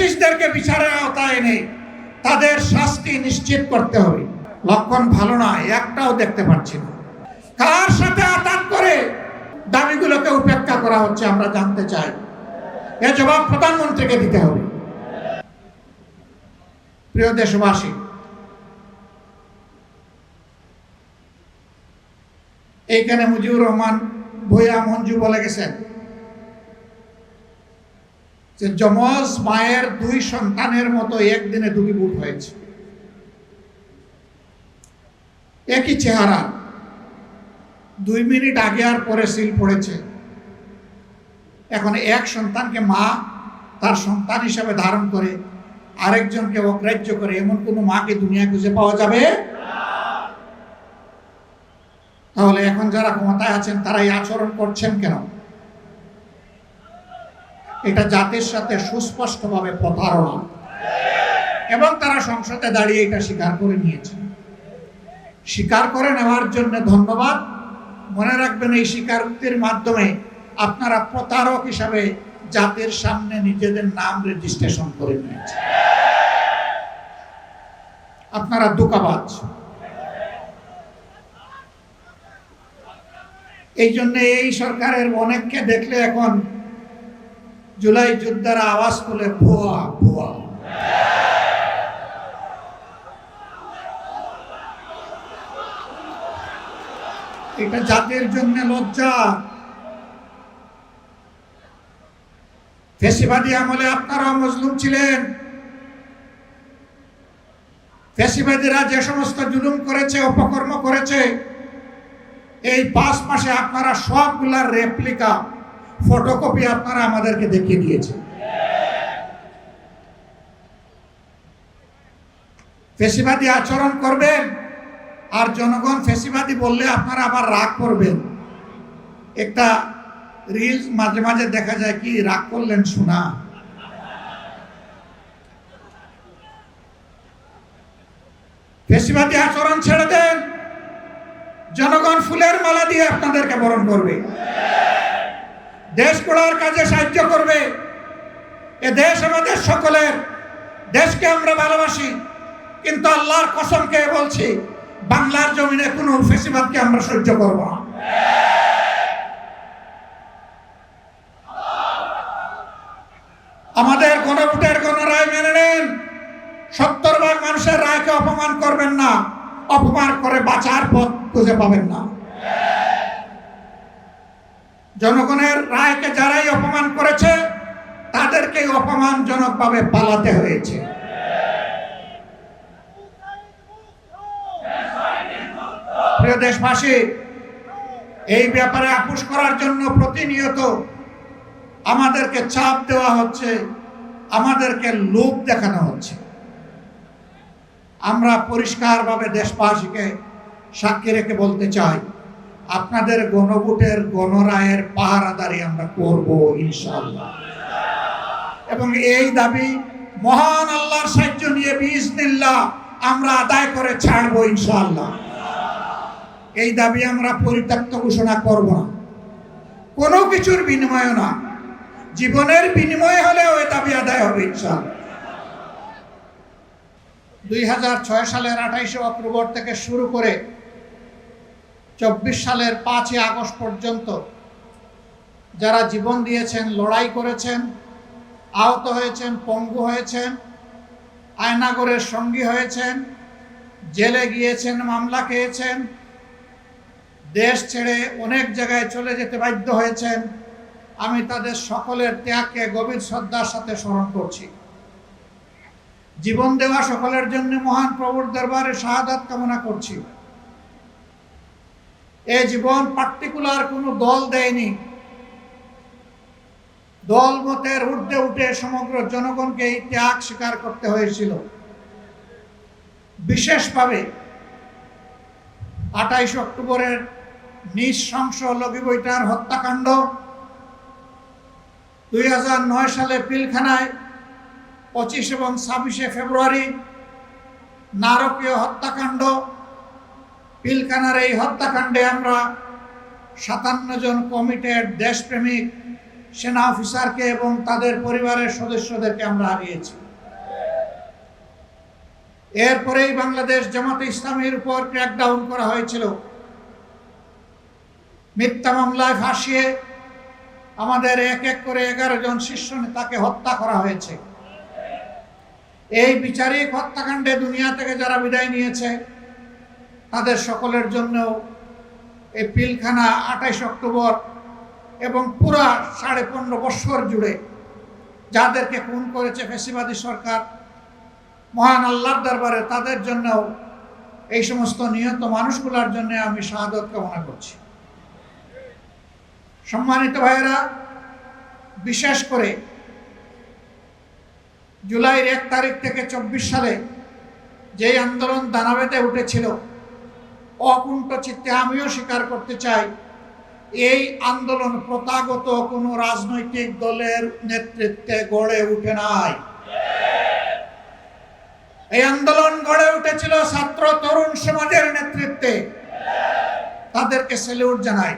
ফ্যাসিস্টদেরকে বিচারের আওতায় এনে তাদের শাস্তি নিশ্চিত করতে হবে। লক্ষণ ভালো নয়, একটাও দেখতে পাচ্ছি না। কার সাথে আঘাত করে দাবিগুলোকে উপেক্ষা করা হচ্ছে আমরা জানতে চাই। এর জবাব প্রধানমন্ত্রীকে দিতে হবে। প্রিয় দেশবাসী, এইখানে মুজিবুর রহমান ভূঁইয়া মঞ্জু বলে গেছেন যে যমজ মায়ের দুই সন্তানের মতো একদিনে দুটি বুট হয়েছে, একই চেহারা, 2 মিনিট আগে আর পরে সিল পড়েছে। এখন এক সন্তানকে মা তার সন্তান হিসাবে ধারণ করে আরেকজনকে অগ্রাহ্য করে এমন কোন মাকে দুনিয়া খুঁজে পাওয়া যাবে? তাহলে এখন যারা ক্ষমতায় আছেন তারা এই আচরণ করছেন কেন? এটা জাতির সাথে সুস্পষ্টভাবে প্রতারণা, এবং তারা সংসদে দাঁড়িয়ে এটা স্বীকার করে নিয়েছে। স্বীকার করে নেওয়ার জন্য ধন্যবাদ। মনে রাখবেন, এই স্বীকারোক্তির মাধ্যমে আপনারা প্রতারক হিসাবে জাতির সামনে নিজেদের নাম রেজিস্ট্রেশন করে নিয়েছে। আপনারা ধোঁকাবাজ। এই জন্য এই সরকারের অনেককে দেখলে এখন জুলাই যোদ্ধারা আওয়াজ তুলে ভুয়া ভুয়া। এটা জাতির জন্য লজ্জা। ফ্যাসিবাদী আমলে আপনারাও মজলুম ছিলেন। ফ্যাসিবাদীরা যে সমস্ত জুলুম করেছে, অপকর্ম করেছে, এই 5 মাসে আপনারা সবগুলার রেপ্লিকা, ফটোকপি আপনারা আমাদেরকে দেখিয়ে দিয়েছেন। ফ্যাসিবাদী আচরণ করবেন আর জনগণ ফ্যাসিবাদী বললে আপনারা আবার রাগ করবেন। একটা রিলস মাঝে মাঝে দেখা যায়, কি রাগ করলেন শোনা। ফ্যাসিবাদী আচরণ ছেড়ে দেন, জনগণ ফুলের মালা দিয়ে আপনাদেরকে বরণ করবে, দেশ গড়ার কাজে সাহায্য করবে। এ দেশ আমাদের সকলের, দেশকে আমরা ভালোবাসি, কিন্তু আল্লাহর কসম খেয়ে বলছি, বাংলার জমিনে কোনো ফ্যাসিবাদকে আমরা সহ্য করব না। আমাদের গণভোটের গণরায় মেনে নেন। 70 ভাগ মানুষের রায়কে অপমান করবেন না, অপমান করে বাঁচার পথ খুঁজে পাবেন না। জনগণের রায়কে যারাই অপমান করেছে তাদেরকে অপমানজনকভাবে পালাতে হয়েছে। প্রিয় দেশবাসী, এই ব্যাপারে আপোষ করার জন্য প্রতিনিয়ত আমাদেরকে চাপ দেওয়া হচ্ছে, আমাদেরকে লোভ দেখানো হচ্ছে। আমরা পরিষ্কারভাবে দেশবাসীকে সাক্ষী রেখে বলতে চাই, আপনাদের গণভোটের গণরায়ের পাহারাদারি আমরা করব ইনশাআল্লাহ। এবং এই দাবি মহান আল্লাহর সাহায্য নিয়ে বিইজনিল্লাহ আমরা আদায় করে ছাড়বো ইনশাআল্লাহ। এই দাবি আমরা পরিত্যক্ত ঘোষণা করব না, কোনো কিছুর বিনিময়ে না, জীবনের বিনিময়ে হলেও এই দাবি আদায় হবে ইনশাআল্লাহ। 2006 সালের 28 অক্টোবর থেকে শুরু করে 24 সালের 5 আগস্ট পর্যন্ত যারা জীবন দিয়েছেন, লড়াই করেছেন, আহত হয়েছেন, পঙ্গু হয়েছেন, আয়নাগরের সঙ্গী হয়েছেন, জেলে গিয়েছেন, মামলা খেয়েছেন, দেশ ছেড়ে অনেক জায়গায় চলে যেতে বাধ্য হয়েছেন, আমি তাদের সকলের ত্যাগকে গভীর শ্রদ্ধার সাথে স্মরণ করছি। জীবন দেওয়া সকলের জন্য মহান প্রভুর দরবারে শাহাদাত কামনা করছি। এই জীবন পার্টিকুলার কোনো দল দেয়নি, দল মতের ঊর্ধ্বে উঠে সমগ্র জনগণকে এই ত্যাগ স্বীকার করতে হয়েছিল। বিশেষভাবে 28 অক্টোবরের নৃশংস লগিবৈঠার হত্যাকাণ্ড, 2009 সালে পিলখানায় 25 এবং 26 ফেব্রুয়ারি নারকীয় হত্যাকাণ্ড। পিলখানার এই হত্যাকাণ্ডে আমরা 57 জন কমিটেড দেশপ্রেমিক সেনা অফিসারকে এবং তাদের পরিবারের সদস্যদেরকে আমরা হারিয়েছি। এরপরেই বাংলাদেশ জামাতে ইসলামীর উপর ক্র্যাকডাউন করা হয়েছিল। মিথ্যা মামলায় ফাঁসিয়ে আমাদের এক এক করে 11 জন শীর্ষ নেতাকে হত্যা করা হয়েছে। এই বিচারিক হত্যাকাণ্ডে দুনিয়া থেকে যারা বিদায় নিয়েছে তাদের সকলের জন্য এই পিলখানা 28 অক্টোবর এবং পুরা 15.5 বছর জুড়ে যাদেরকে খুন করেছে ফ্যাসিবাদী সরকার, মহান আল্লাহর দরবারে তাদের জন্য, এই সমস্ত নিহত মানুষগুলোর জন্য আমি শাহাদত কামনা করছি। সম্মানিত ভাইয়েরা, বিশেষ করে জুলাইয়ের 1 তারিখ থেকে 24 সালে যে আন্দোলন দানা বেঁধে উঠেছিল, অকুণ্ঠ চিত্তে আমিও স্বীকার করতে চাই, এই আন্দোলন প্রথাগত কোনো রাজনৈতিক দলের নেতৃত্বে গড়ে উঠে নাই। এই আন্দোলন গড়ে উঠেছিল ছাত্র তরুণ সমাজের নেতৃত্বে। তাদেরকে স্যালুট জানাই।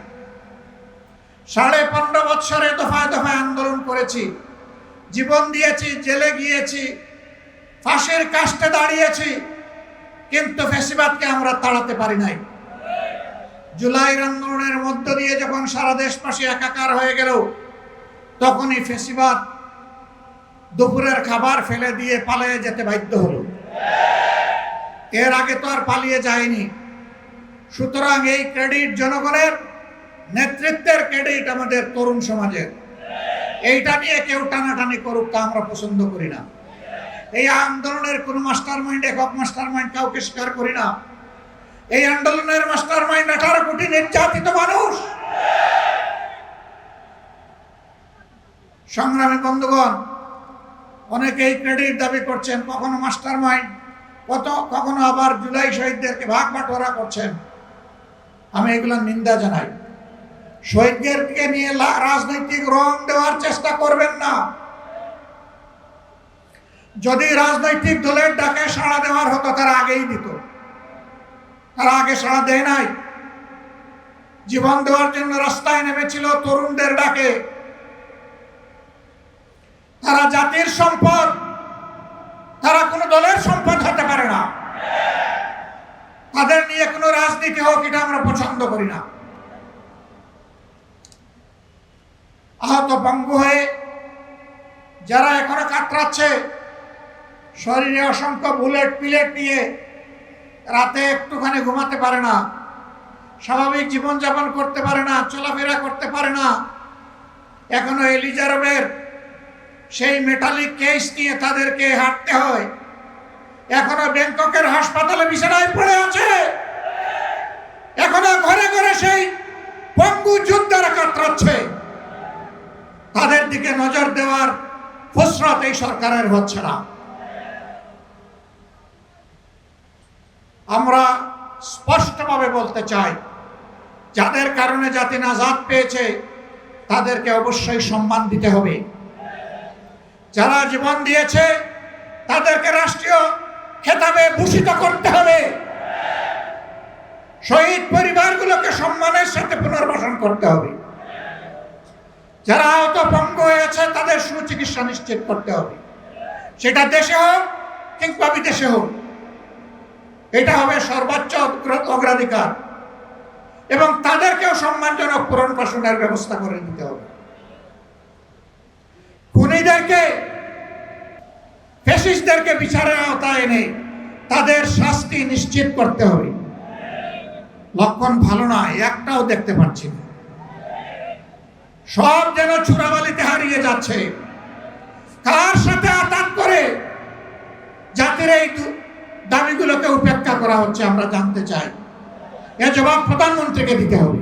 15.5 বছরে দফায় দফায় আন্দোলন করেছি, জীবন দিয়েছি, জেলে গিয়েছি, ফাঁসির কাস্টে দাঁড়িয়েছি, কিন্তু ফ্যাসিবাদকে আমরা তাড়াতে পারি নাই। জুলাইয়ের আন্দোলনের মধ্য দিয়ে যখন সারা দেশবাসী একাকার হয়ে গেল, তখনই ফ্যাসিবাদ দুপুরের খাবার ফেলে দিয়ে পালিয়ে যেতে বাধ্য হলো। এর আগে তো আর পালিয়ে যায়নি। সুতরাং এই ক্রেডিট জনগণের, নেতৃত্বের ক্রেডিট আমাদের তরুণ সমাজের। এইটা নিয়ে কেউ টানাটানি করুক, তা আমরা পছন্দ করি না। এই আন্দোলনের কোনো মাস্টার মাইন্ড, একক মাস্টার মাইন্ড কাউকে স্বীকার করি না। এই আন্দোলনের মাস্টার মাইন্ড 18 কোটি নির্যাতিত মানুষ। সংগ্রামী বন্ধুগণ, অনেকেই ক্রেডিট দাবি করছেন, কখনো মাস্টার মাইন্ড, কখনো আবার জুলাই শহীদদেরকে ভাগ বাটোয়ারা করছেন। আমি এগুলো নিন্দা জানাই। শহীদদেরকে নিয়ে রাজনৈতিক রং দেওয়ার চেষ্টা করবেন না। যদি রাজনৈতিক দলের ডাকে সাড়া দেওয়ার হতো, তারা আগেই দিত। তারা আগে সাড়া দেয় নাই। জীবন দেওয়ার জন্য রাস্তায় নেমেছিল তরুণদের ডাকে। তারা জাতির সম্পদ, তারা কোনো দলের সম্পদ হতে পারে না। তাদের নিয়ে কোনো রাজনীতি হোক, এটা আমরা পছন্দ করি না। আহত পঙ্গু হয়ে যারা এখনো কাতরাচ্ছে, শরীরে অসংখ্য বুলেট পিলেট নিয়ে রাতে একটুখানি ঘুমাতে পারে না, স্বাভাবিক জীবনযাপন করতে পারে না, চলাফেরা করতে পারে না, এখনো এলিজাবেথের সেই মেটালিক কেস নিয়ে তাদেরকে হাঁটতে হয়, এখনো ব্যাংককের হাসপাতালে বিছানায় পড়ে আছে, এখনো ঘরে ঘরে সেই পঙ্গু যোদ্ধারা কাতরাচ্ছে। তাদের দিকে নজর দেওয়ার ফুসরত এই সরকারের হচ্ছে না। আমরা স্পষ্টভাবে বলতে চাই, যাদের কারণে জাতি নাজাত পেয়েছে তাদেরকে অবশ্যই সম্মান দিতে হবে। যারা জীবন দিয়েছে তাদেরকে রাষ্ট্রীয় খেতাবে ভূষিত করতে হবে। শহীদ পরিবারগুলোকে সম্মানের সাথে পুনর্বাসন করতে হবে। যারা আহত পঙ্গু হয়েছে তাদের সুচিকিৎসা নিশ্চিত করতে হবে, সেটা দেশে হোক কিংবা বিদেশে হোক। এটা হবে সর্বোচ্চ অগ্রাধিকার, এবং তাদেরকেও সম্মানজনক পুনর্বাসনের ব্যবস্থা করে দিতে হবে। খুনিদেরকে, ফ্যাসিস্টদেরকে বিচারের আওতায় এনে তাদের শাস্তি নিশ্চিত করতে হবে। লক্ষণ ভালো নয়, একটাও দেখতে পাচ্ছি না। সব যেন চূড়াবালিতে হারিয়ে যাচ্ছে। কার সাথে আঘাত করে জাতির এই দাবিগুলোকে উপেক্ষা করা হচ্ছে আমরা জানতে চাই। এর জবাব প্রধানমন্ত্রীকে দিতে হবে,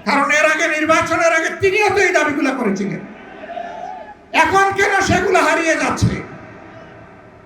কারণ এর আগে, নির্বাচনের আগে তিনিও তো এই দাবিগুলো করেছিলেন। এখন কেন সেগুলো হারিয়ে যাচ্ছে?